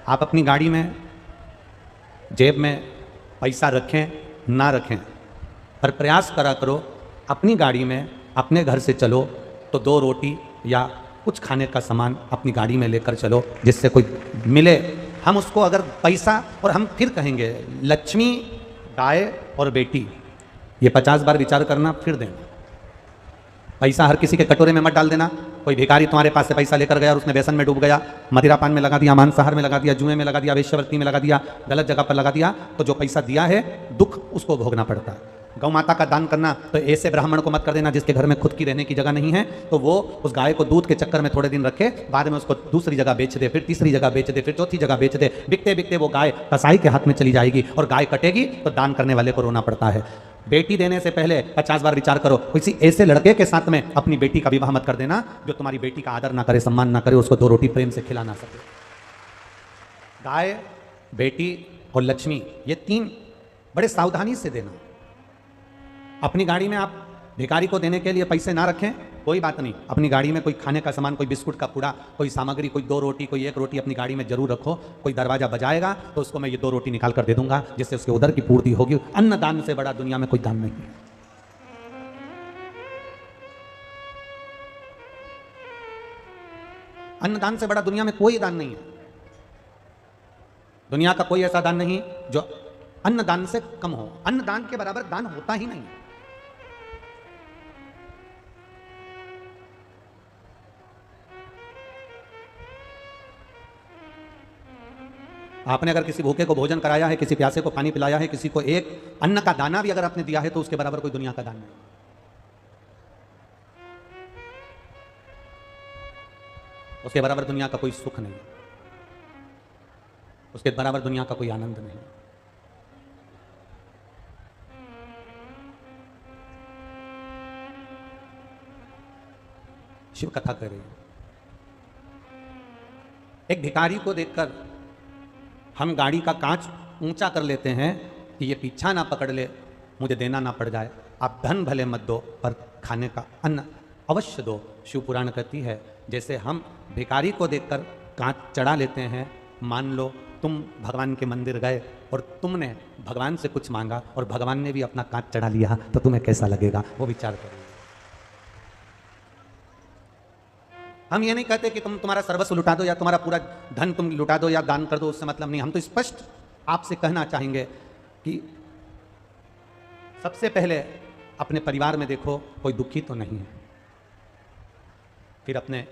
आप अपनी गाड़ी में जेब में पैसा रखें ना रखें, पर प्रयास करा करो अपनी गाड़ी में अपने घर से चलो तो 2 रोटी या कुछ खाने का सामान अपनी गाड़ी में लेकर चलो, जिससे कोई मिले हम उसको अगर पैसा, और हम फिर कहेंगे लक्ष्मी, गाय और बेटी, ये 50 बार विचार करना फिर देना। पैसा हर किसी के कटोरे में मत डाल देना। कोई भिखारी तुम्हारे पास से पैसा लेकर गया और उसने व्यसन में डूब गया, मदिरा पान में लगा दिया, मांसाहार में लगा दिया, जुए में लगा दिया, वेश्यावृत्ति में लगा दिया, गलत जगह पर लगा दिया, तो जो पैसा दिया है दुख उसको भोगना पड़ता है। गौ माता का दान करना तो ऐसे ब्राह्मण को मत कर देना जिसके घर में खुद की रहने की जगह नहीं है, तो वो उस गाय को दूध के चक्कर में थोड़े दिन रखे, बाद में उसको दूसरी जगह बेच दे, फिर तीसरी जगह बेच दे, फिर चौथी जगह बेच दे। बिकते बिकते वो गाय कसाई के हाथ में चली जाएगी और गाय कटेगी तो दान करने वाले को रोना पड़ता है। बेटी देने से पहले 50 बार विचार करो। किसी ऐसे लड़के के साथ में अपनी बेटी का विवाह मत कर देना जो तुम्हारी बेटी का आदर ना करे, सम्मान ना करे, उसको 2 रोटी प्रेम से खिला ना सके। गाय, बेटी और लक्ष्मी, ये 3 बड़े सावधानी से देना। अपनी गाड़ी में आप भिखारी को देने के लिए पैसे ना रखें, कोई बात नहीं। अपनी गाड़ी में कोई खाने का सामान, कोई बिस्कुट का पूड़ा, कोई सामग्री, कोई 2 रोटी, कोई 1 रोटी अपनी गाड़ी में जरूर रखो। कोई दरवाजा बजाएगा तो उसको मैं ये 2 रोटी निकाल कर दे दूंगा, जिससे उसके उधर की पूर्ति होगी। अन्न दान से बड़ा दुनिया में कोई दान नहीं है। अन्न दान से बड़ा दुनिया में कोई दान नहीं है। दुनिया का कोई ऐसा दान नहीं जो अन्न दान से कम हो। अन्न दान के बराबर दान होता ही नहीं है। आपने अगर किसी भूखे को भोजन कराया है, किसी प्यासे को पानी पिलाया है, किसी को एक अन्न का दाना भी अगर आपने दिया है, तो उसके बराबर कोई दुनिया का दान नहीं। उसके बराबर दुनिया का कोई सुख नहीं, उसके बराबर दुनिया का कोई आनंद नहीं। शिव कथा कर रही है। एक भिखारी को देखकर हम गाड़ी का कांच ऊंचा कर लेते हैं कि ये पीछा ना पकड़ ले, मुझे देना ना पड़ जाए। आप धन भले मत दो, पर खाने का अन्न अवश्य दो। शिव पुराण कहती है जैसे हम भिखारी को देखकर कांच चढ़ा लेते हैं, मान लो तुम भगवान के मंदिर गए और तुमने भगवान से कुछ मांगा और भगवान ने भी अपना कांच चढ़ा लिया, तो तुम्हें कैसा लगेगा, वो विचार करो। हम ये नहीं कहते कि तुम तुम्हारा सर्वस्व लुटा दो या तुम्हारा पूरा धन तुम लुटा दो या दान कर दो, उससे मतलब नहीं। हम तो स्पष्ट आपसे कहना चाहेंगे कि सबसे पहले अपने परिवार में देखो कोई दुखी तो नहीं है, फिर अपने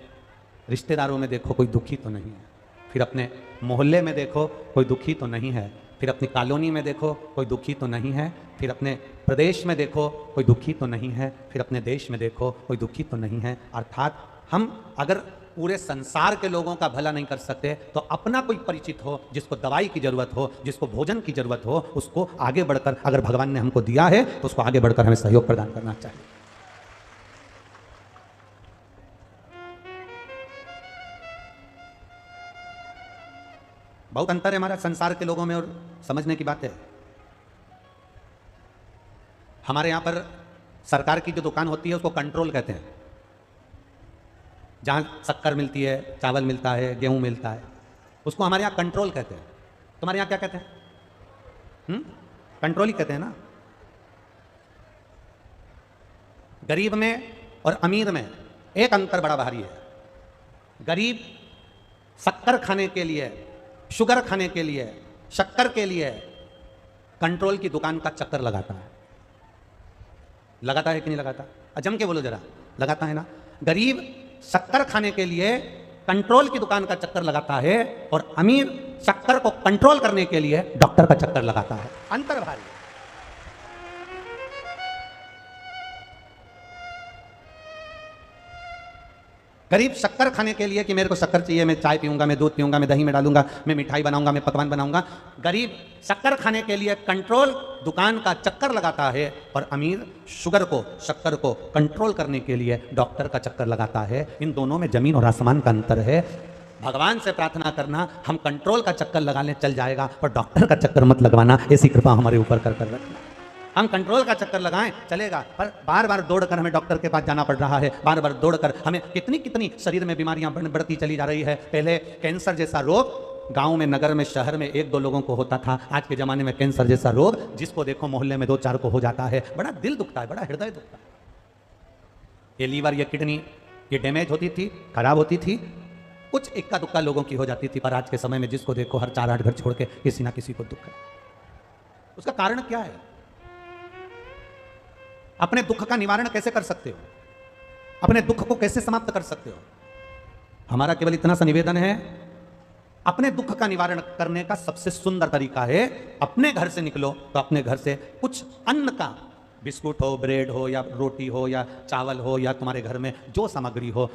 रिश्तेदारों में देखो कोई दुखी तो नहीं है, फिर अपने मोहल्ले में देखो कोई दुखी तो नहीं है, फिर अपनी कॉलोनी में देखो कोई दुखी तो नहीं है, फिर अपने प्रदेश में देखो कोई दुखी तो नहीं है, फिर अपने देश में देखो कोई दुखी तो नहीं है। अर्थात हम अगर पूरे संसार के लोगों का भला नहीं कर सकते, तो अपना कोई परिचित हो, जिसको दवाई की जरूरत हो, जिसको भोजन की जरूरत हो, उसको आगे बढ़कर, अगर भगवान ने हमको दिया है तो उसको आगे बढ़कर हमें सहयोग प्रदान करना चाहिए। बहुत अंतर है हमारा संसार के लोगों में और समझने की बात है। हमारे यहां पर सरकार की जो दुकान होती है उसको कंट्रोल कहते हैं। जहाँ शक्कर मिलती है, चावल मिलता है, गेहूं मिलता है, उसको हमारे यहाँ कंट्रोल कहते हैं। तुम्हारे यहाँ क्या कहते हैं? कंट्रोल ही कहते हैं ना। गरीब में और अमीर में एक अंतर बड़ा भारी है। गरीब शक्कर खाने के लिए, शुगर खाने के लिए, शक्कर के लिए कंट्रोल की दुकान का चक्कर लगाता है। लगाता है कि नहीं लगाता? जम के बोलो जरा, लगाता है ना। गरीब शक्कर खाने के लिए कंट्रोल की दुकान का चक्कर लगाता है और अमीर शक्कर को कंट्रोल करने के लिए डॉक्टर का चक्कर लगाता है। अंतर भारी। गरीब शक्कर खाने के लिए कि मेरे को शक्कर चाहिए, मैं चाय पीऊंगा, मैं दूध पीऊंगा, मैं दही में डालूंगा, मैं मिठाई बनाऊंगा, मैं पकवान बनाऊंगा। गरीब शक्कर खाने के लिए कंट्रोल दुकान का चक्कर लगाता है और अमीर शुगर को, शक्कर को कंट्रोल करने के लिए डॉक्टर का चक्कर लगाता है। इन दोनों में जमीन और आसमान का अंतर है। भगवान से प्रार्थना करना हम कंट्रोल का चक्कर लगा लें चल जाएगा, पर डॉक्टर का चक्कर मत लगवाना, ऐसी कृपा हमारे ऊपर कर रखना। हम कंट्रोल का चक्कर लगाएं चलेगा, पर बार बार दौड़कर हमें डॉक्टर के पास जाना पड़ रहा है। बार बार दौड़कर हमें कितनी कितनी शरीर में बीमारियां बढ़ती चली जा रही है। पहले कैंसर जैसा रोग गांव में, नगर में, शहर में एक दो लोगों को होता था। आज के ज़माने में कैंसर जैसा रोग जिसको देखो मोहल्ले में दो चार को हो जाता है। बड़ा दिल दुखता है, बड़ा हृदय दुखता है। ये लीवर, ये किडनी, ये डैमेज होती थी, खराब होती थी, कुछ इक्का दुक्का लोगों की हो जाती थी। पर आज के समय में जिसको देखो हर 4-8 घर छोड़ के किसी ना किसी को दुख है। उसका कारण क्या है? अपने दुख का निवारण कैसे कर सकते हो? अपने दुख को कैसे समाप्त कर सकते हो? हमारा केवल इतना सा निवेदन है, अपने दुख का निवारण करने का सबसे सुंदर तरीका है, अपने घर से निकलो तो अपने घर से कुछ अन्न का, बिस्कुट हो, ब्रेड हो, या रोटी हो, या चावल हो, या तुम्हारे घर में जो सामग्री हो,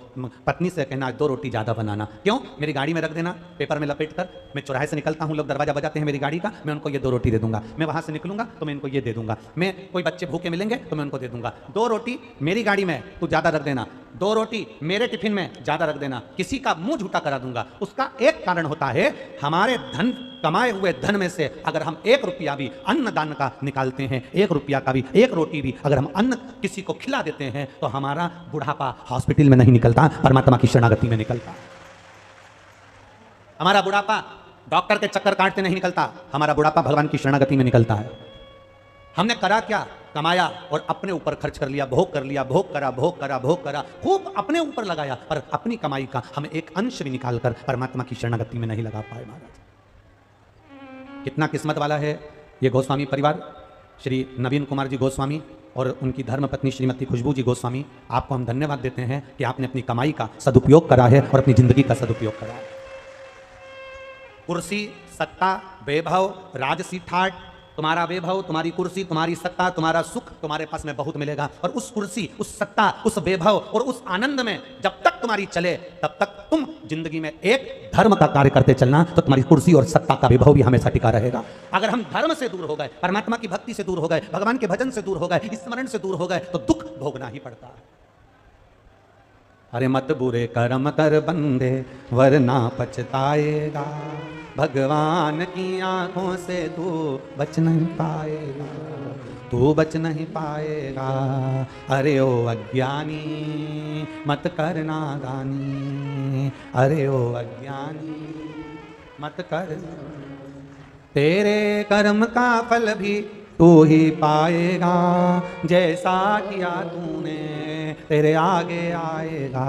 पत्नी से कहना 2 रोटी ज़्यादा बनाना। क्यों? मेरी गाड़ी में रख देना, पेपर में लपेट कर। मैं चौराहे से निकलता हूँ, लोग दरवाजा बजाते हैं मेरी गाड़ी का, मैं उनको ये 2 रोटी दे दूंगा। मैं वहाँ से निकलूंगा तो मैं इनको ये दे दूंगा। मैं कोई बच्चे भूखे मिलेंगे तो मैं उनको दे दूंगा। 2 रोटी मेरी गाड़ी में तू ज़्यादा रख देना, 2 रोटी मेरे टिफिन में ज़्यादा रख देना। किसी का मुंह झूठा करा दूंगा। उसका एक कारण होता है, हमारे धन, कमाए हुए धन में से अगर हम 1 रुपया भी अन्नदान का निकालते हैं, 1 रुपया का भी, 1 रोटी भी अगर हम अन्न किसी को खिला देते हैं, तो हमारा बुढ़ापा हॉस्पिटल में नहीं निकलता, परमात्मा की शरणागति में निकलता। हमारा बुढ़ापा डॉक्टर के चक्कर काटते नहीं निकलता, हमारा बुढ़ापा भगवान की शरणागति में निकलता है। हमने करा क्या? कमाया और अपने ऊपर खर्च कर लिया, भोग कर लिया, भोग करा, भोग करा, भोग करा, खूब अपने ऊपर लगाया, पर अपनी कमाई का हम एक अंश भी निकालकर परमात्मा की शरणागति में नहीं लगा पाए। महाराज कितना किस्मत वाला है ये गोस्वामी परिवार, श्री नवीन कुमार जी गोस्वामी और उनकी धर्मपत्नी श्रीमती खुशबू जी गोस्वामी। आपको हम धन्यवाद देते हैं कि आपने अपनी कमाई का सदुपयोग करा है और अपनी जिंदगी का सदुपयोग करा है। कुर्सी, सत्ता, वैभव, राजसी ठाट, तुम्हारा वैभव, तुम्हारी कुर्सी, तुम्हारी सत्ता, तुम्हारा सुख तुम्हारे पास में बहुत मिलेगा। और उस कुर्सी, उस सत्ता, उस वैभव और उस आनंद में जब तक तुम्हारी चले, तब तक तुम जिंदगी में एक धर्म का कार्य करते चलना, तो तुम्हारी कुर्सी और सत्ता का वैभव भी हमेशा टिका रहेगा। अगर हम धर्म से दूर हो गए, परमात्मा की भक्ति से दूर हो गए, भगवान के भजन से दूर हो गए, स्मरण से दूर हो गए, तो दुख भोगना ही पड़ता है। अरे मत बुरे कर्म कर बंदे वरना पछताएगा, भगवान की आंखों से तू बच नहीं पाएगा, तू बच नहीं पाएगा। अरे ओ अज्ञानी मत कर नादानी, अरे ओ अज्ञानी मत कर, तेरे कर्म का फल भी तू ही पाएगा, जैसा किया तूने तेरे आगे आएगा।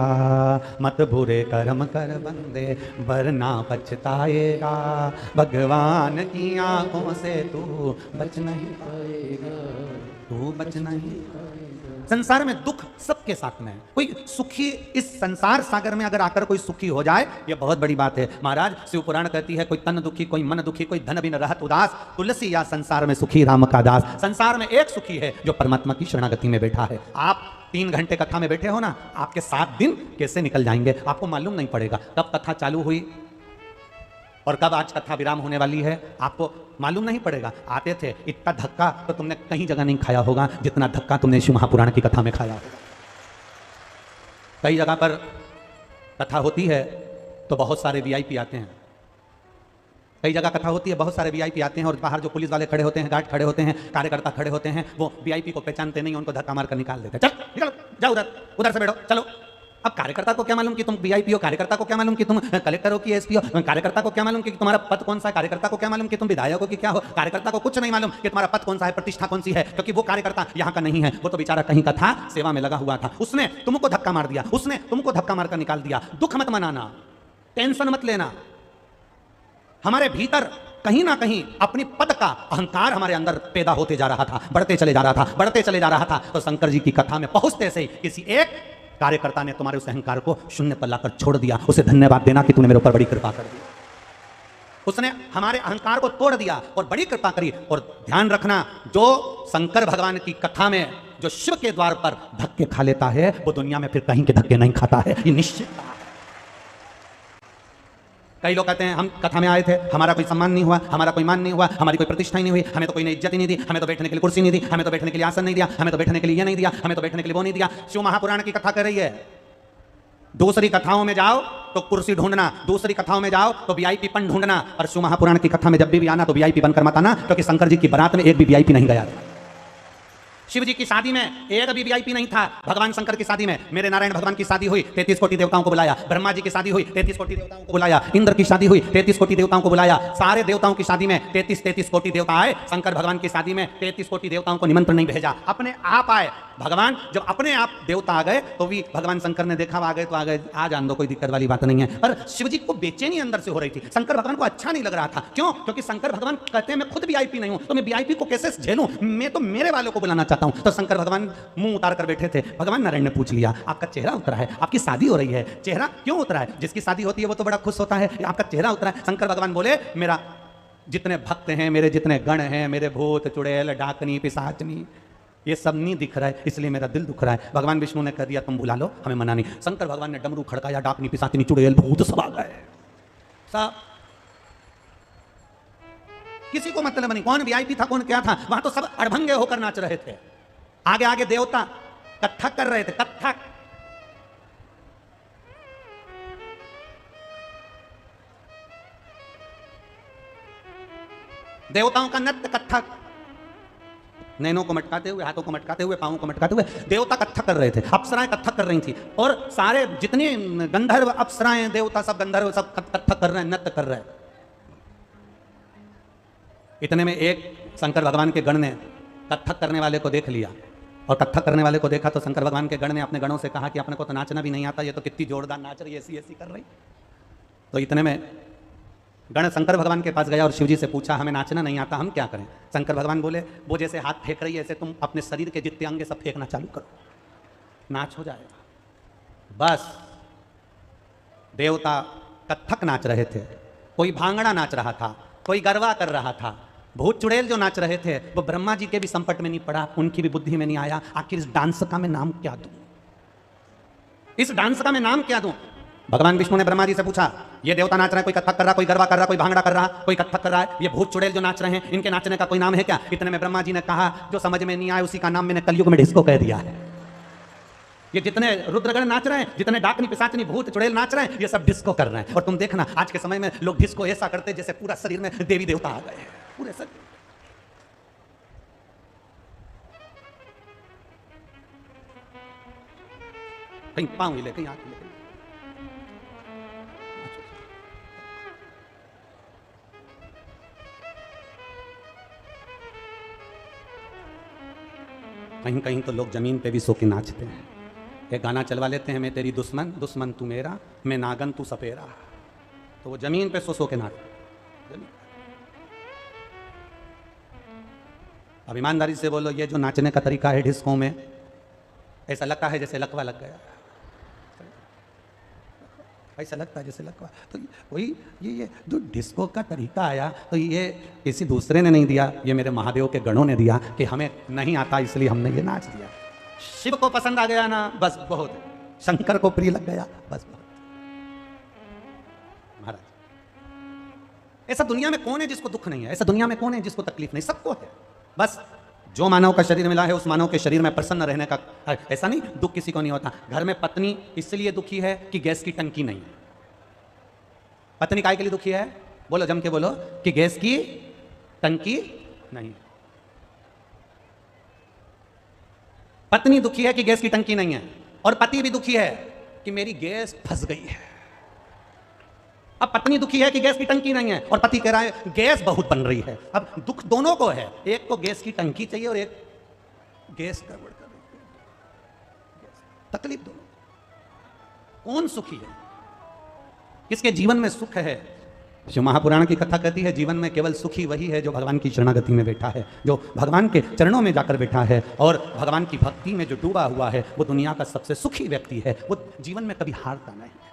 मत बुरे कर्म कर बंदे वरना पछताएगा, भगवान की आंखों से तू बच नहीं पाएगा, तू बच नहीं पाएगा। संसार में दुख सबके साथ में है। कोई सुखी इस संसार सागर में अगर आकर कोई सुखी हो जाए, ये बहुत बड़ी बात है। महाराज शिव पुराण कहती है, कोई तन दुखी, कोई मन दुखी, कोई धन बिन रहत उदास, तुलसी या संसार में सुखी राम का दास। संसार में एक सुखी है जो परमात्मा की शरणागति में बैठा है। आप 3 घंटे कथा में बैठे हो ना, आपके 7 दिन कैसे निकल जाएंगे आपको मालूम नहीं पड़ेगा। कब कथा चालू हुई और कब आज कथा विराम होने वाली है आपको मालूम नहीं पड़ेगा। आते थे इतना धक्का तो तुमने कहीं जगह नहीं खाया होगा जितना धक्का तुमने शिव महापुराण की कथा में खाया होगा। कई जगह पर कथा होती है तो बहुत सारे वीआईपी आते हैं, कई जगह कथा होती है बहुत सारे वीआईपी आते हैं, और बाहर जो पुलिस वाले खड़े होते हैं, गार्ड खड़े होते हैं, कार्यकर्ता खड़े होते हैं, वो वीआईपी को पहचानते नहीं, उनको धक्का मार कर निकाल देते हैं। चल निकलो, जाओ उधर से बैठो, चलो। अब कार्यकर्ता को क्या मालूम कि तुम वीआईपी हो, कार्यकर्ता को क्या मालूम कि तुम कलेक्टर हो कि एसपी हो, कार्यकर्ता को क्या मालूम कि तुम्हारा पद कौन सा है, कार्यकर्ता को क्या मालूम कि तुम विधायक हो कि क्या हो, कार्यकर्ता को कुछ नहीं मालूम कि तुम्हारा पद कौन सा है, प्रतिष्ठा कौन सी है, क्योंकि वो कार्यकर्ता यहाँ का नहीं है, वो तो बेचारा कहीं का था, सेवा में लगा हुआ था। उसने तुमको धक्का मार दिया, उसने तुमको धक्का मारकर निकाल दिया। दुख मत मनाना, टेंशन मत लेना। हमारे भीतर कहीं ना कहीं अपनी पद का अहंकार हमारे अंदर पैदा होते जा रहा था, बढ़ते चले जा रहा था, बढ़ते चले जा रहा था। तो शंकर जी की कथा में पहुंचते से किसी एक कार्यकर्ता ने तुम्हारे उस अहंकार को शून्य पर लाकर छोड़ दिया। उसे धन्यवाद देना कि तूने मेरे ऊपर बड़ी कृपा कर दी। उसने हमारे अहंकार को तोड़ दिया और बड़ी कृपा करी। और ध्यान रखना, जो शंकर भगवान की कथा में जो शिव के द्वार पर धक्के खा लेता है, वो दुनिया में फिर कहीं के धक्के नहीं खाता है, ये निश्चित है। कई लोग कहते हैं हम कथा में आए थे, हमारा कोई सम्मान नहीं हुआ, हमारा कोई मान नहीं हुआ, हमारी कोई प्रतिष्ठा ही नहीं हुई, हमें तो कोई ने इज्जत ही नहीं दी, हमें तो बैठने के लिए कुर्सी नहीं दी, हमें तो बैठने के लिए आसन नहीं दिया, हमें तो बैठने के लिए ये नहीं दिया, हमें तो बैठने के लिए वो नहीं दिया। शिव महापुराण की कथा कर रही है। दूसरी कथाओं में जाओ तो कुर्सी ढूंढना, दूसरी कथाओं में जाओ तो वीआईपी पन ढूंढना, और शिव महापुराण की कथा में जब भी आना तो वीआईपी बनकर मत आना, क्योंकि शंकर जी की बारात में एक भी वीआईपी नहीं गया। शिव जी की शादी में एक भी वीआईपी नहीं था। भगवान शंकर की शादी में मेरे नारायण भगवान की शादी हुई, 33 कोटि देवताओं को बुलाया। ब्रह्मा जी की शादी हुई, 33 कोटि देवताओं को बुलाया। इंद्र की शादी हुई, 33 कोटि देवताओं को बुलाया। सारे देवताओं की शादी में 33 कोटि देवता आए। शंकर भगवान की शादी में 33 कोटि देवताओं को निमंत्रण नहीं भेजा, अपने आप आए। भगवान जब अपने आप देवता आ गए तो भी भगवान शंकर ने देखा आ गए तो आ गए, आ जान दो, कोई दिक्कत वाली बात नहीं है। पर शिव जी को बेचैनी अंदर से हो रही थी। शंकर भगवान को अच्छा नहीं लग रहा था। क्यों? क्योंकि शंकर भगवान कहते हैं मैं खुद वीआईपी नहीं हूं, तो मैं वीआईपी को कैसे झेलूं, मैं तो मेरे वालों को बुलाना चाहता हूं। तो शंकर भगवान मुंह उतार कर बैठे थे। भगवान नारायण ने पूछ लिया, आपका चेहरा उतरा है, आपकी शादी हो रही है, चेहरा क्यों उतरा है? जिसकी शादी होती है वो तो बड़ा खुश होता है, आपका चेहरा उतरा है। शंकर भगवान बोले, मेरा जितने भक्त हैं, मेरे जितने गण हैं, मेरे भूत चुड़ैल डाकनी पिशाचनी, ये सब नहीं दिख रहा है, इसलिए मेरा दिल दुख रहा है। भगवान विष्णु ने कह दिया तुम बुला लो, हमें मना नहीं। शंकर भगवान ने डमरू खड़काया, डाकनी पिशाचनी चुड़ैल भूत सब आ गए। सब किसी को मतलब नहीं, कौन वीआईपी था कौन क्या था, वहां तो सब अड़भंगे होकर नाच रहे थे। आगे आगे देवता कत्थक कर रहे थे, कत्थक। देवताओं का नृत्य कत्थक, नैनों को मटकाते हुए, हाथों को मटकाते हुए, पांवों को मटकाते हुए देवता कत्थक कर रहे थे। अप्सराएं कत्थक कर रही थी और सारे जितने गंधर्व अप्सराएं देवता सब गंधर्व सब कत्थक कर रहे हैं, नृत्य कर रहे हैं। इतने में एक शंकर भगवान के गण ने कत्थक करने वाले को देख लिया और कत्थक करने वाले को देखा तो शंकर भगवान के गण ने अपने गणों से कहा कि अपने को तो नाचना भी नहीं आता, ये तो कितनी जोरदार नाच रही, ऐसी ऐसी कर रही। तो इतने में गण शंकर भगवान के पास गया और शिवजी से पूछा, हमें नाचना नहीं आता, हम क्या करें? शंकर भगवान बोले, वो जैसे हाथ फेंक रही है ऐसे तुम अपने शरीर के जितने अंग सब फेंकना चालू करो, नाच हो जाएगा। बस देवता कत्थक नाच रहे थे, कोई भांगड़ा नाच रहा था, कोई गरबा कर रहा था, भूत चुड़ैल जो नाच रहे थे वो ब्रह्मा जी के भी संपट में नहीं पड़ा, उनकी भी बुद्धि में नहीं आया, आखिर इस डांस का मैं नाम क्या दूं, इस डांस का मैं नाम क्या दूं? भगवान विष्णु ने ब्रह्मा जी से पूछा, ये देवता नाच रहा है, कोई कत्थक कर रहा, कोई गरबा कर रहा, कोई भांगड़ा कर रहा, कोई कत्थक कर रहा है, ये भूत चुड़ैल जो नाच रहे हैं इनके नाचने का कोई नाम है क्या? इतने में ब्रह्मा जी ने कहा, जो समझ में नहीं आया उसी का नाम मैंने कलयुग में डिस्को कह दिया है। ये जितने रुद्रगण नाच रहे हैं, जितने डाकनी पिशाचनी भूत चुड़ैल नाच रहे हैं, ये सब डिस्को कर रहे हैं। और तुम देखना आज के समय में लोग डिस्को ऐसा करते जैसे पूरा शरीर में देवी देवता आ गए हैं, पूरे शरीर। कहीं पांव हिले, कहीं हाथ हिले, कहीं कहीं तो लोग जमीन पे भी सो के नाचते हैं। एक गाना चलवा लेते हैं, मैं तेरी दुश्मन दुश्मन तू मेरा, मैं नागन तू सपेरा, तो वो जमीन पे सो के नाचते। अब ईमानदारी से बोलो, ये जो नाचने का तरीका है डिस्को में, ऐसा लगता है जैसे लकवा लग गया, ऐसा लगता है जैसे लकवा। तो वही ये जो डिस्को का तरीका आया तो ये किसी दूसरे ने नहीं दिया, ये मेरे महादेव के गणों ने दिया कि हमें नहीं आता इसलिए हमने ये नाच दिया। शिव को पसंद आ गया ना, बस बहुत, शंकर को प्रिय लग गया, बस बहुत। महाराज, ऐसा दुनिया में कौन है जिसको दुख नहीं है? ऐसा दुनिया में कौन है जिसको तकलीफ नहीं? सबको है। बस जो मानव का शरीर मिला है उस मानव के शरीर में प्रसन्न रहने का, ऐसा नहीं दुख किसी को नहीं होता। घर में पत्नी इसलिए दुखी है कि गैस की टंकी नहीं है। पत्नी काय के लिए दुखी है? बोलो, जम के बोलो, कि गैस की टंकी नहीं। पत्नी दुखी है कि गैस की टंकी नहीं है, और पति भी दुखी है कि मेरी गैस फंस गई है। अब पत्नी दुखी है कि गैस की टंकी नहीं है और पति कह रहा है गैस बहुत बन रही है। अब दुख दोनों को है, एक को गैस की टंकी चाहिए और एक गैस गड़बड़ कर रही है। तकलीफ दोनों। कौन सुखी है? किसके जीवन में सुख है? शिव महापुराण की कथा कहती है, जीवन में केवल सुखी वही है जो भगवान की शरणागति में बैठा है, जो भगवान के चरणों में जाकर बैठा है और भगवान की भक्ति में जो डूबा हुआ है, वो दुनिया का सबसे सुखी व्यक्ति है। वो जीवन में कभी हारता नहीं है,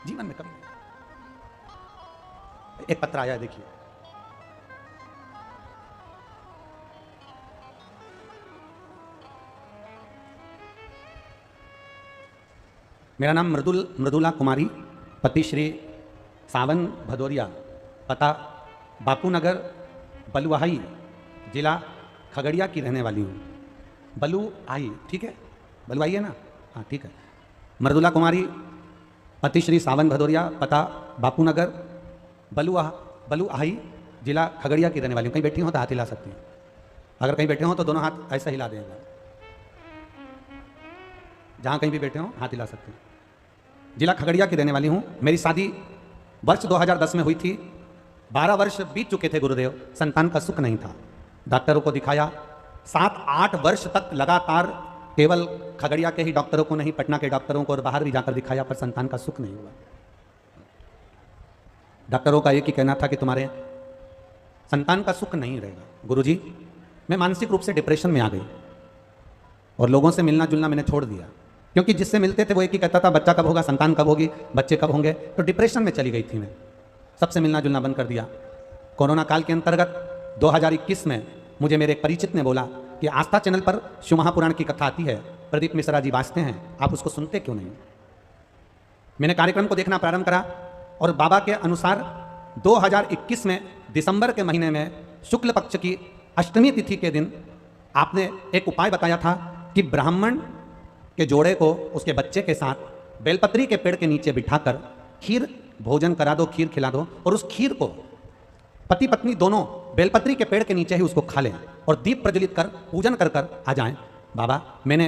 जीवन में कभी नहीं। एक पत्र आया, देखिए, मेरा नाम मृदुला कुमारी, पति श्री सावन भदौरिया, पता बापू नगर बलुआही, जिला खगड़िया की रहने वाली हूँ। बलुआही, ठीक है, बलुआही है ना? हाँ ठीक है। मृदुला कुमारी, पति श्री सावन भदौरिया, पता बापू नगर बलुआही, जिला खगड़िया की रहने वाली हूँ। कहीं बैठी हो तो हाथ हिला सकती हैं। अगर कहीं बैठे हो तो दोनों हाथ ऐसा हिला देंगे, जहां कहीं भी बैठे हो हाथ हिला सकते हैं। जिला खगड़िया की रहने वाली हूं। मेरी शादी वर्ष 2010 में हुई थी। 12 वर्ष बीत चुके थे गुरुदेव, संतान का सुख नहीं था। डॉक्टरों को दिखाया, 7-8 वर्ष तक लगातार केवल खगड़िया के ही डॉक्टरों को नहीं, पटना के डॉक्टरों को और बाहर भी जाकर दिखाया, पर संतान का सुख नहीं हुआ। डॉक्टरों का एक ही कहना था कि तुम्हारे संतान का सुख नहीं रहेगा। गुरुजी, मैं मानसिक रूप से डिप्रेशन में आ गई और लोगों से मिलना जुलना मैंने छोड़ दिया, क्योंकि जिससे मिलते थे वो एक ही कहता था बच्चा कब होगा, संतान कब होगी, बच्चे कब होंगे। तो डिप्रेशन में चली गई थी मैं, सबसे मिलना जुलना बंद कर दिया। कोरोना काल के अंतर्गत 2021 में मुझे मेरे एक परिचित ने बोला कि आस्था चैनल पर शिव महापुराण की कथा आती है, प्रदीप मिश्रा जी वाचते हैं, आप उसको सुनते क्यों नहीं। मैंने कार्यक्रम को देखना प्रारंभ करा और बाबा के अनुसार 2021 में दिसंबर के महीने में शुक्ल पक्ष की अष्टमी तिथि के दिन आपने एक उपाय बताया था कि ब्राह्मण के जोड़े को उसके बच्चे के साथ बेलपत्री के पेड़ के नीचे बिठाकर खीर भोजन करा दो, खीर खिला दो, और उस खीर को पति पत्नी दोनों बेलपत्री के पेड़ के नीचे ही उसको खा लें और दीप प्रज्वलित कर पूजन कर कर आ जाएं। बाबा, मैंने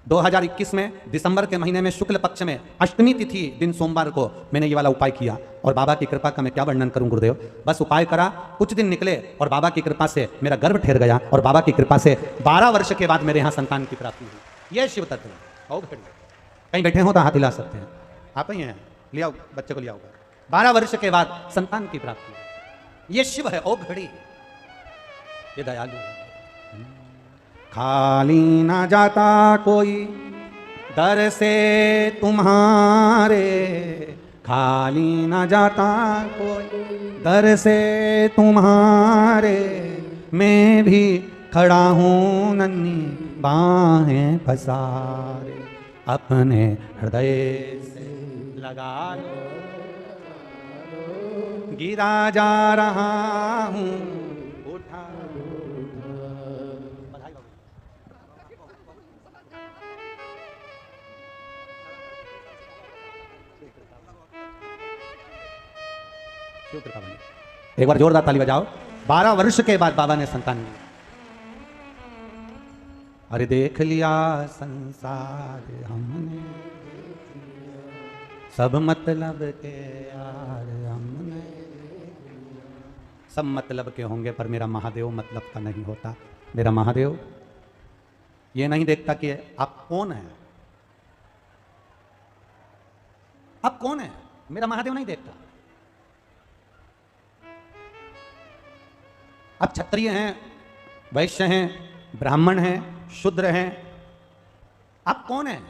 2021 में दिसंबर के महीने में शुक्ल पक्ष में अष्टमी तिथि दिन सोमवार को मैंने ये वाला उपाय किया और बाबा की कृपा का मैं क्या वर्णन करूं गुरुदेव। बस उपाय करा, कुछ दिन निकले और बाबा की कृपा से मेरा गर्भ ठहर गया और बाबा की कृपा से 12 वर्ष के बाद मेरे यहाँ संतान की प्राप्ति हुई। यह शिव तत्व है। कहीं बैठे हो तो हाथ हिला सकते हैं, आप ही हैं, ले आओ बच्चे को, ले आओ। 12 वर्ष के बाद संतान की प्राप्ति हुई। ये शिव है, ओ घड़ी, ये दयालु है। खाली ना जाता कोई दर से तुम्हारे, खाली ना जाता कोई दर से तुम्हारे, मैं भी खड़ा हूँ नन्ही बाहें पसारे, अपने हृदय से लगा लो, गिरा जा रहा हूँ उठा। एक बार जोरदार ताली बजाओ। 12 वर्ष के बाद बाबा ने संतान ली। अरे देख लिया संसार हमने, सब मतलब के यार हमने, सब मतलब के होंगे पर मेरा महादेव मतलब का नहीं होता। मेरा महादेव ये नहीं देखता कि आप कौन हैं, आप कौन हैं, मेरा महादेव नहीं देखता। आप क्षत्रिय हैं, वैश्य हैं, ब्राह्मण हैं, शूद्र हैं, आप कौन हैं,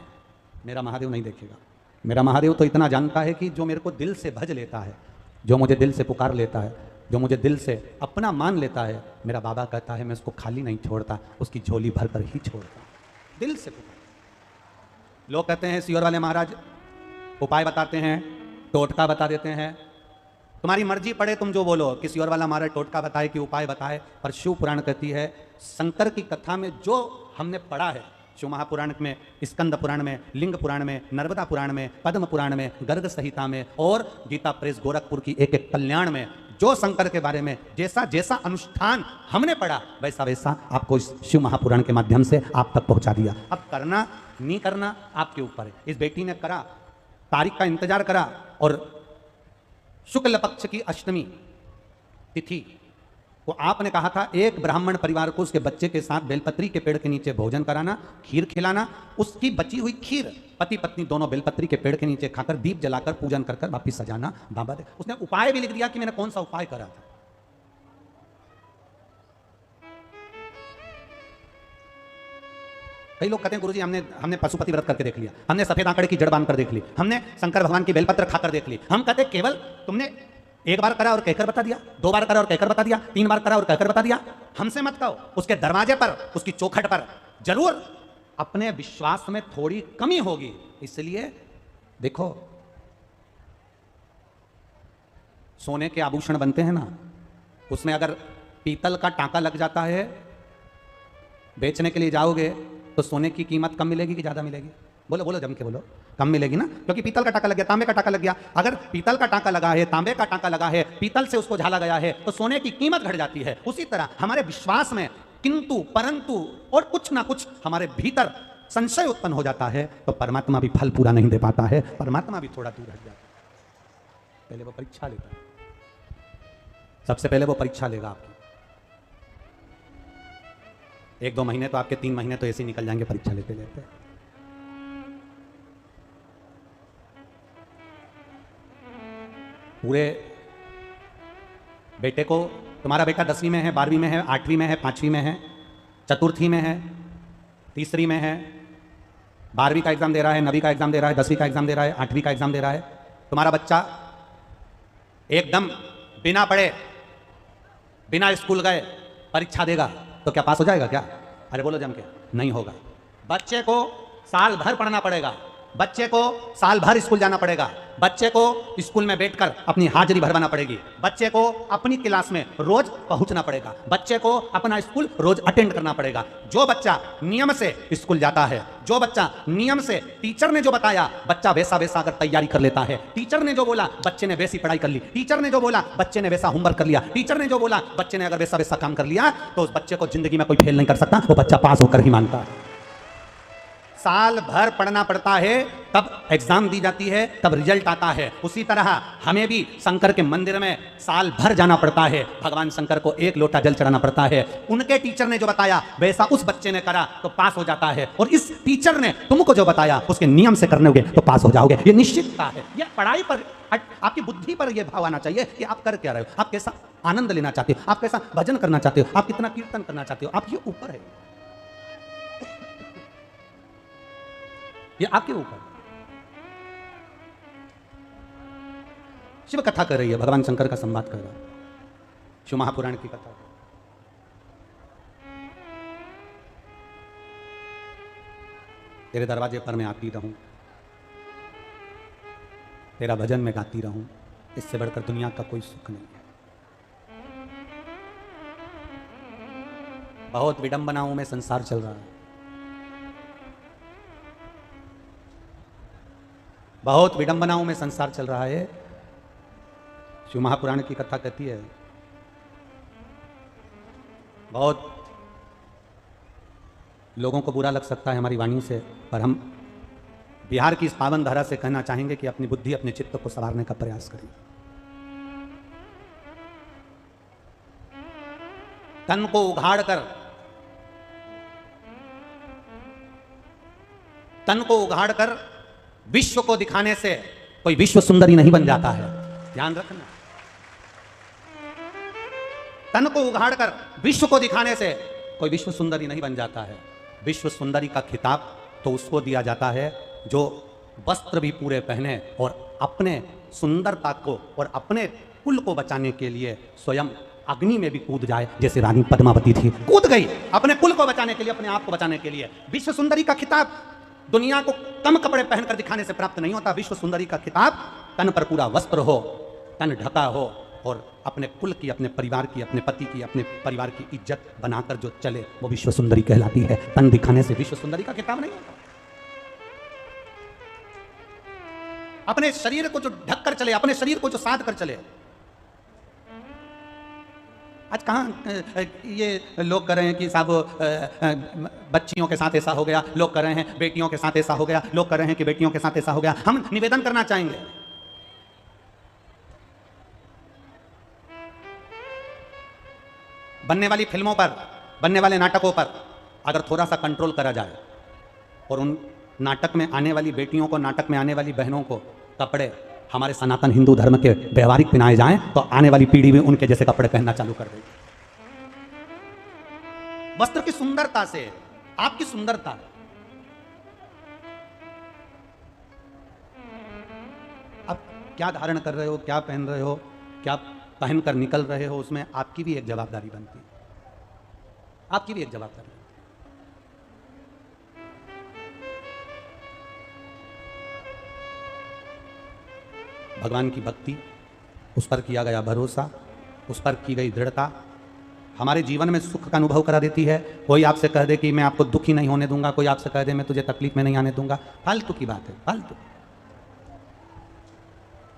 मेरा महादेव नहीं देखेगा। मेरा महादेव तो इतना जानता है कि जो मेरे को दिल से भज लेता है, जो मुझे दिल से पुकार लेता है, जो मुझे दिल से अपना मान लेता है, मेरा बाबा कहता है मैं उसको खाली नहीं छोड़ता, उसकी झोली भर कर ही छोड़ता, दिल से पुकार। लोग कहते हैं सियोर वाले महाराज उपाय बताते हैं, टोटका बता देते हैं, तुम्हारी मर्जी पड़े तुम जो बोलो, किसी और वाला महाराज टोटका बताए कि उपाय बताए, पर शिव पुराण कहती है, शंकर की कथा में जो हमने पढ़ा है, शिव महापुराण में, स्कंद पुराण में, लिंग पुराण में, नर्मदा पुराण में, पद्म पुराण में, गर्ग संहिता में और गीता प्रेस गोरखपुर की एक एक कल्याण में, जो शंकर के बारे में जैसा जैसा अनुष्ठान हमने पढ़ा वैसा वैसा आपको इस शिव महापुराण के माध्यम से आप तक पहुंचा दिया। अब करना नहीं करना आपके ऊपर है। इस बेटी ने करा, तारीख का इंतजार करा और शुक्ल पक्ष की अष्टमी तिथि को आपने कहा था एक ब्राह्मण परिवार को उसके बच्चे के साथ बेलपत्री के पेड़ के नीचे भोजन कराना, खीर खिलाना, उसकी बची हुई खीर पति पत्नी दोनों बेलपत्री के पेड़ के नीचे खाकर दीप जलाकर पूजन कर वापिस सजाना। बाबा दे उसने उपाय भी लिख दिया कि मैंने कौन सा उपाय करा था। कई लोग कहते हैं गुरुजी हमने पशुपति व्रत करके देख लिया, हमने सफेद आंकड़े की जड़ बांध कर देख ली, हमने शंकर भगवान की बेलपत्र खाकर देख ली। हम कहते केवल तुमने एक बार करा और कहकर बता दिया, 2 बार करा और कहकर बता दिया, 3 बार करा और कहकर बता दिया। हमसे मत कहो, उसके दरवाजे पर, उसकी चौखट पर जरूर अपने विश्वास में थोड़ी कमी होगी। इसलिए देखो, सोने के आभूषण बनते हैं ना, उसमें अगर पीतल का टांका लग जाता है, बेचने के लिए जाओगे तो सोने की कीमत कम मिलेगी कि ज़्यादा मिलेगी? बोलो बोलो जम के बोलो, कम मिलेगी ना, क्योंकि पीतल का टाका लग गया, तांबे का टाका लग गया। अगर पीतल का टाका लगा है, तांबे का टाका लगा है, पीतल से उसको झाला गया है, तो सोने की कीमत घट जाती है। उसी तरह हमारे विश्वास में किंतु परंतु और कुछ ना कुछ हमारे भीतर संशय उत्पन्न हो जाता है, तो परमात्मा भी फल पूरा नहीं दे पाता है, परमात्मा भी थोड़ा दूर हट जाता है। पहले वो परीक्षा लेता है, सबसे पहले वो परीक्षा लेगा आपकी। 1-2 महीने तो आपके, 3 महीने तो ऐसे ही निकल जाएंगे परीक्षा लेते लेते। पूरे बेटे को, तुम्हारा बेटा 10वीं में है, 12वीं में है, 8वीं में है, 5वीं में है, चतुर्थी में है, तीसरी में है, 12वीं का एग्जाम दे रहा है, 9वीं का एग्जाम दे रहा है, 10वीं का एग्जाम दे रहा है, 8वीं का एग्जाम दे रहा है। तुम्हारा बच्चा एकदम बिना पढ़े, बिना स्कूल गए परीक्षा देगा तो क्या पास हो जाएगा क्या? अरे बोलो जम के, नहीं होगा। बच्चे को साल भर पढ़ना पड़ेगा, बच्चे को साल भर स्कूल जाना पड़ेगा, बच्चे को स्कूल में बैठकर अपनी हाजिरी भरवाना पड़ेगी, बच्चे को अपनी क्लास में रोज पहुंचना पड़ेगा, बच्चे को अपना स्कूल रोज अटेंड करना पड़ेगा। जो बच्चा नियम से स्कूल जाता है, जो बच्चा नियम से टीचर ने जो बताया बच्चा वैसा वैसा अगर तैयारी कर लेता है, टीचर ने जो बोला बच्चे ने वैसी पढ़ाई कर ली, टीचर ने जो बोला बच्चे ने वैसा होमवर्क कर लिया, टीचर ने जो बोला बच्चे ने अगर वैसा वैसा काम कर लिया, तो उस बच्चे को जिंदगी में कोई फेल नहीं कर सकता, वो बच्चा पास होकर ही मानता है। साल भर पढ़ना पड़ता है, तब एग्जाम दी जाती है, तब रिजल्ट आता है। उसी तरह हमें भी शंकर के मंदिर में साल भर जाना पड़ता है, भगवान शंकर को 1 लोटा जल चढ़ाना पड़ता है। उनके टीचर ने जो बताया वैसा उस बच्चे ने करा तो पास हो जाता है, और इस टीचर ने तुमको जो बताया उसके नियम से करने तो पास हो जाओगे। ये निश्चितता है। यह पढ़ाई पर, आपकी बुद्धि पर यह भाव आना चाहिए कि आप कर क्या रहे हो, आप कैसा आनंद लेना चाहते हो, आप कैसा भजन करना चाहते हो, आप कितना कीर्तन करना चाहते हो, आप ये ऊपर है, ये आपके ऊपर। शिव कथा कर रही है, भगवान शंकर का संवाद कर रहा है, शिव महापुराण की कथा। तेरे दरवाजे पर मैं आती रहूं, तेरा भजन में गाती रहूं, इससे बढ़कर दुनिया का कोई सुख नहीं है। बहुत विडंबनाओं में संसार चल रहा है, बहुत विडंबनाओं में संसार चल रहा है। शिव महापुराण की कथा कहती है, बहुत लोगों को बुरा लग सकता है हमारी वाणी से, पर हम बिहार की इस पावन धारा से कहना चाहेंगे कि अपनी बुद्धि, अपने चित्त को संवारने का प्रयास करें। तन को उघाड़कर, तन को उघाड़कर विश्व को दिखाने से कोई विश्व सुंदरी नहीं बन जाता है, ध्यान रखना। तन को उघाड़कर विश्व को दिखाने से कोई विश्व सुंदरी नहीं बन जाता है। विश्व सुंदरी का खिताब तो उसको दिया जाता है जो वस्त्र भी पूरे पहने और अपने सुंदरता को और अपने कुल को बचाने के लिए स्वयं अग्नि में भी कूद जाए, जैसे रानी पद्मावती थी, कूद गई अपने कुल को बचाने के लिए, अपने आप को बचाने के लिए। विश्व सुंदरी का खिताब दुनिया को कम कपड़े पहनकर दिखाने से प्राप्त नहीं होता। विश्व सुंदरी का खिताब तन पर पूरा वस्त्र हो, तन ढका हो और अपने कुल की, अपने परिवार की, अपने पति की, अपने परिवार की इज्जत बनाकर जो चले, वो विश्व सुंदरी कहलाती है। तन दिखाने से विश्व सुंदरी का खिताब नहीं होता। अपने शरीर को जो ढक कर चले, अपने शरीर को जो साध कर चले। आज कहाँ ये लोग कर रहे हैं कि साहब बच्चियों के साथ ऐसा हो गया, लोग कर रहे हैं बेटियों के साथ ऐसा हो गया, लोग कर रहे हैं कि बेटियों के साथ ऐसा हो गया। हम निवेदन करना चाहेंगे, बनने वाली फिल्मों पर, बनने वाले नाटकों पर अगर थोड़ा सा कंट्रोल करा जाए और उन नाटक में आने वाली बेटियों को, नाटक में आने वाली बहनों को कपड़े हमारे सनातन हिंदू धर्म के व्यवहारिक पहनाए जाएं, तो आने वाली पीढ़ी भी उनके जैसे कपड़े पहनना चालू कर देगी। वस्त्र की सुंदरता से, आपकी सुंदरता, आप क्या धारण कर रहे हो, क्या पहन रहे हो, क्या पहनकर निकल रहे हो, उसमें आपकी भी एक जवाबदारी बनती है, आपकी भी एक जवाबदारी। भगवान की भक्ति, उस पर किया गया भरोसा, उस पर की गई दृढ़ता, हमारे जीवन में सुख का अनुभव करा देती है। कोई आपसे कह दे कि मैं आपको दुखी नहीं होने दूंगा, कोई आपसे कह दे मैं तुझे तकलीफ में नहीं आने दूंगा, फालतू की बात है, फालतू।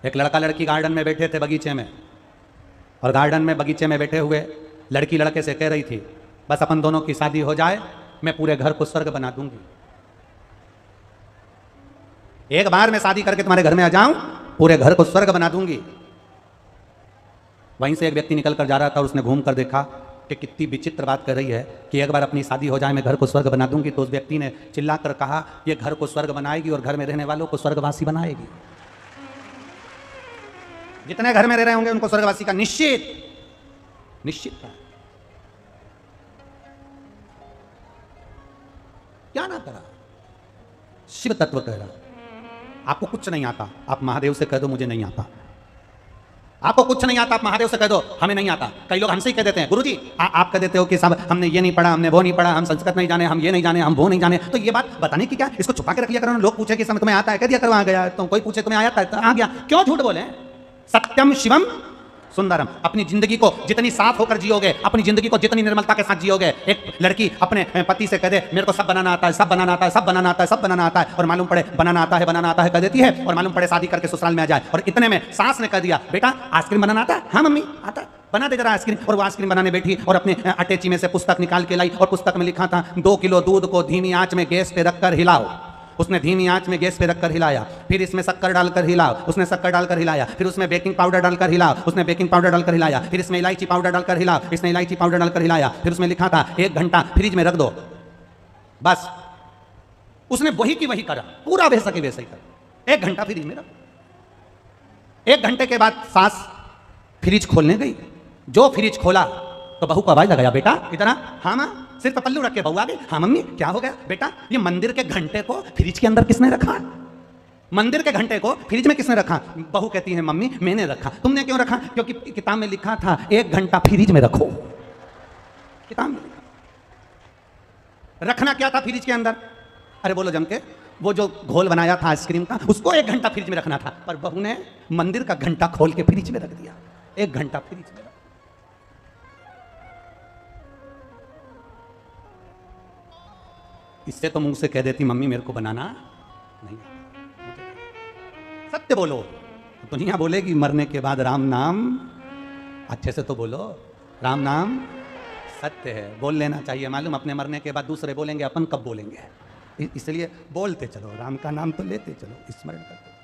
एक लड़का लड़की गार्डन में बैठे थे बगीचे में, और गार्डन में बगीचे में बैठे हुए लड़की लड़के से कह रही थी बस अपन दोनों की शादी हो जाए, मैं पूरे घर को स्वर्ग बना दूंगी। एक बार मैं शादी करके तुम्हारे घर में आ जाऊं, पूरे घर को स्वर्ग बना दूंगी। वहीं से एक व्यक्ति निकल कर जा रहा था और उसने घूम कर देखा कि कितनी विचित्र बात कर रही है कि एक बार अपनी शादी हो जाए मैं घर को स्वर्ग बना दूंगी। तो उस व्यक्ति ने चिल्ला कर कहा ये घर को स्वर्ग बनाएगी और घर में रहने वालों को स्वर्गवासी बनाएगी। जितने घर में रह रहे होंगे उनको स्वर्गवासी का निश्चित था। क्या ना करा, शिव तत्व कह रहा आपको कुछ नहीं आता, आप महादेव से कह दो मुझे नहीं आता। आपको कुछ नहीं आता, आप महादेव से कह दो हमें नहीं आता। कई लोग हमसे ही कह देते हैं गुरुजी आप कह देते हो कि साहब हमने ये नहीं पढ़ा, हमने वो नहीं पढ़ा, हम संस्कृत नहीं जाने, हम ये नहीं जाने, हम वो नहीं जाने। तो ये बात बताने की क्या, इसको छुपा के रख लिया करो। लोग पूछे कि समय तुम्हें आता है, कह दिया करो आ गया। तो कोई पूछे तुम्हें आता है तो आ गया। क्यों झूठ बोले? सत्यम शिवम सुंदरम। अपनी जिंदगी को जितनी साफ होकर जियोगे, अपनी जिंदगी को जितनी निर्मलता के साथ जियोगे। एक लड़की अपने पति से कह दे मेरे को सब बनाना आता है, सब बनाना आता है, सब बनाना आता है, सब बनाना आता है, और मालूम पड़े बनाना आता है कह देती है, और मालूम पड़े शादी करके ससुराल में आ जाए और इतने में सास ने कह दिया बेटा आइसक्रीम बनाना आता है? हाँ मम्मी आता है, बना दे जरा आइसक्रीम। और वो आइसक्रीम बनाने बैठी और अपने अटैची में से पुस्तक निकाल के लाई, और पुस्तक में लिखा था 2 किलो दूध को धीमी आंच में गैस पे रखकर हिलाओ। उसने धीमी आंच में गैस पे रखकर हिलाया, फिर इसमें शक्कर डालकर हिलाओ, उसने शक्कर डालकर हिलाया, फिर उसमें बेकिंग पाउडर डालकर हिलाओ, उसने बेकिंग पाउडर डालकर हिलाया, फिर इसमें इलायची पाउडर डालकर हिलाओ, इसने इलायची पाउडर डालकर हिलाया, फिर उसमें लिखा था 1 घंटा फ्रिज में रख दो। बस उसने वही की वही करा, पूरा वैसा के वैसा ही करा। 1 घंटा फ्रिज में रख। 1 घंटे के बाद सास फ्रिज खोलने गई। जो फ्रिज खोला तो बहू को आवाज लगाया बेटा इधर आ। हाँ मां। सिर पर पल्लू रख के बहू आ गई। हाँ मम्मी क्या हो गया? बेटा ये मंदिर के घंटे को फ्रिज के अंदर किसने रखा? मंदिर के घंटे को फ्रिज में किसने रखा? बहू कहती है मम्मी मैंने रखा। तुमने क्यों रखा? क्योंकि किताब में लिखा था 1 घंटा फ्रिज में रखो। किताब में रखना क्या था फ्रिज के अंदर? अरे बोलो जम के, वो जो घोल बनाया था आइसक्रीम का उसको 1 घंटा फ्रिज में रखना था, पर बहू ने मंदिर का घंटा खोल के फ्रिज में रख दिया। 1 घंटा फ्रिज में। इससे तो मुंह से कह देती मम्मी मेरे को बनाना नहीं। सत्य बोलो। दुनिया बोलेगी मरने के बाद राम नाम, अच्छे से तो बोलो राम नाम सत्य है, बोल लेना चाहिए। मालूम अपने मरने के बाद दूसरे बोलेंगे, अपन कब बोलेंगे? इसलिए बोलते चलो, राम का नाम तो लेते चलो, स्मरण करते।